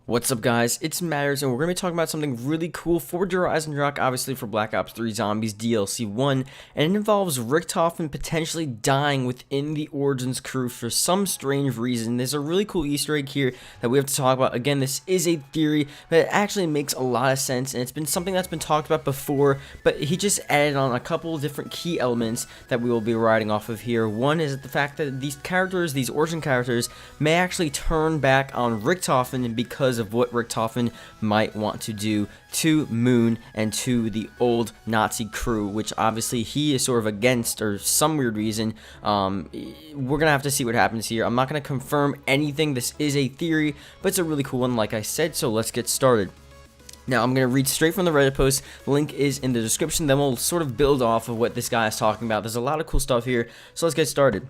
What's up, guys? It's Matterz, and we're going to be talking about something really cool for Eisendrache, obviously for Black Ops 3 Zombies DLC 1, and it involves Richtofen potentially dying within the Origins crew for some strange reason. There's a really cool Easter egg here that we have to talk about. Again, this is a theory, but it actually makes a lot of sense, and it's been something that's been talked about before, but he just added on a couple of different key elements that we will be riding off of here. One is the fact that these characters, these Origin characters, may actually turn back on Richtofen because of what Richtofen might want to do to Moon and to the old Nazi crew, which obviously he is sort of against, or some weird reason. We're gonna have to see what happens here. I'm not gonna confirm anything. This is a theory, but it's a really cool one, like I said, so let's get started. Now, I'm going to read straight from the Reddit post. The link is in the description. Then we'll sort of build off of what this guy is talking about. There's a lot of cool stuff here, so let's get started.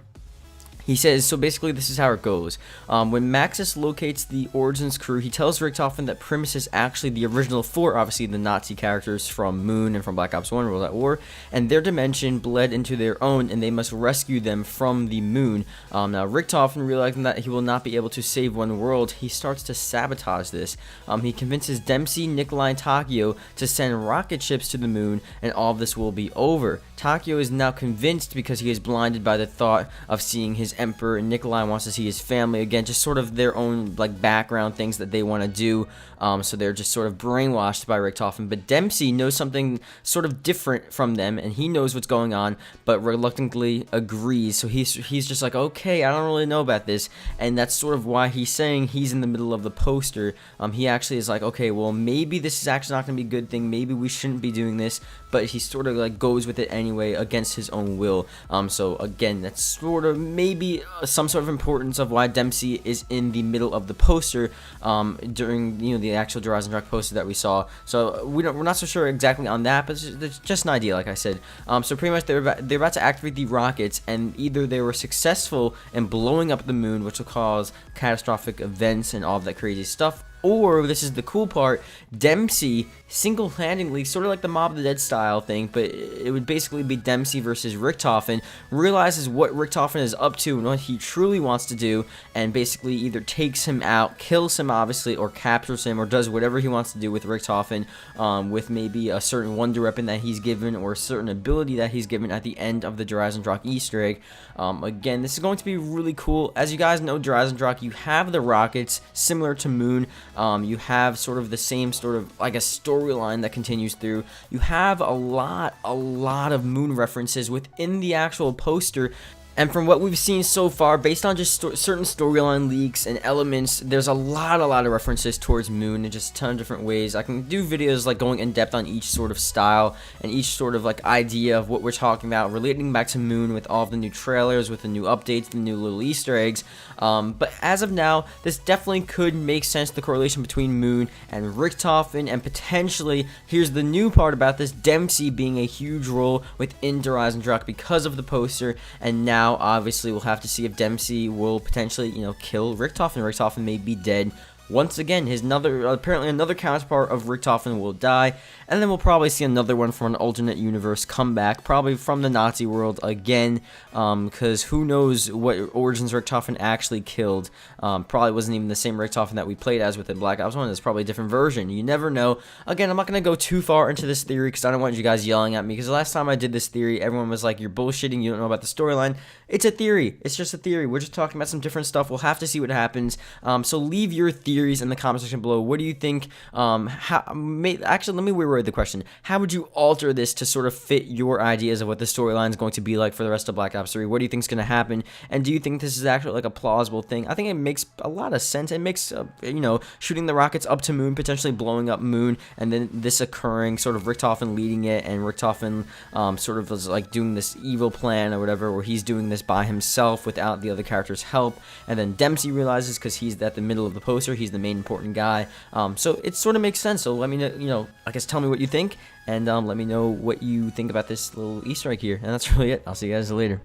He says, so basically this is how it goes. When Matterz locates the Origins crew, he tells Richtofen that Primus is actually the original four, obviously the Nazi characters from Moon and from Black Ops 1, World at War, and their dimension bled into their own, and they must rescue them from the Moon. Now, Richtofen, realizing that he will not be able to save one world, he starts to sabotage this. He convinces Dempsey, Nikolai, and Takio to send rocket ships to the Moon, and all of this will be over. Takio is now convinced because he is blinded by the thought of seeing his Emperor, and Nikolai wants to see his family again, just sort of their own like background things that they want to do. So they're just sort of brainwashed by Richtofen. But Dempsey knows something sort of different from them, and he knows what's going on, but reluctantly agrees. So he's just like, okay, I don't really know about this, and that's sort of why he's saying he's in the middle of the poster. He actually is like, okay, well, maybe this is actually not going to be a good thing. Maybe we shouldn't be doing this, but he sort of like goes with it anyway against his own will. So again, that's sort of maybe some sort of importance of why Dempsey is in the middle of the poster during the actual Eisendrache poster that we saw. So we're not so sure exactly on that, but it's just an idea, like I said. So pretty much they're about to activate the rockets, and either they were successful in blowing up the Moon, which will cause catastrophic events and all of that crazy stuff, or, this is the cool part, Dempsey single-handedly, sort of like the Mob of the Dead style thing, but it would basically be Dempsey versus Richtofen, realizes what Richtofen is up to and what he truly wants to do, and basically either takes him out, kills him obviously, or captures him, or does whatever he wants to do with Richtofen, with maybe a certain wonder weapon that he's given, or a certain ability that he's given at the end of the Eisendrache Easter egg. Again, this is going to be really cool. As you guys know, Eisendrache, you have the rockets, similar to Moon. You have sort of the same sort of, I guess, storyline that continues through. You have a lot of Moon references within the actual poster. And from what we've seen so far, based on just certain storyline leaks and elements, there's a lot of references towards Moon in just a ton of different ways. I can do videos like going in depth on each sort of style and each sort of like idea of what we're talking about, relating back to Moon with all of the new trailers, with the new updates, the new little Easter eggs. But as of now, this definitely could make sense, the correlation between Moon and Richtofen, and potentially, here's the new part about this, Dempsey being a huge role within Eisendrache because of the poster, and now obviously we'll have to see if Dempsey will potentially, kill Richtofen. Richtofen may be dead. Once again, apparently another counterpart of Richtofen will die, and then we'll probably see another one from an alternate universe come back, probably from the Nazi world again, because who knows what Origins Richtofen actually killed. Probably wasn't even the same Richtofen that we played as within Black Ops 1. It's probably a different version. You never know. Again, I'm not going to go too far into this theory because I don't want you guys yelling at me, because the last time I did this theory, everyone was like, you're bullshitting, you don't know about the storyline. It's a theory. It's just a theory. We're just talking about some different stuff. We'll have to see what happens. So leave your theories in the comment section below. What do you think? Actually, let me reword the question. How would you alter this to sort of fit your ideas of what the storyline is going to be like for the rest of Black Ops 3? What do you think is going to happen? And do you think this is actually like a plausible thing? I think it makes a lot of sense. It makes, shooting the rockets up to Moon, potentially blowing up Moon, and then this occurring, sort of Richtofen leading it, and Richtofen sort of was like doing this evil plan or whatever, where he's doing this by himself without the other character's help, and then Dempsey realizes, because he's at the middle of the poster, he's the main important guy. So it sort of makes sense. So let me know, I guess tell me what you think, and let me know what you think about this little Easter egg here. And that's really it. I'll see you guys later.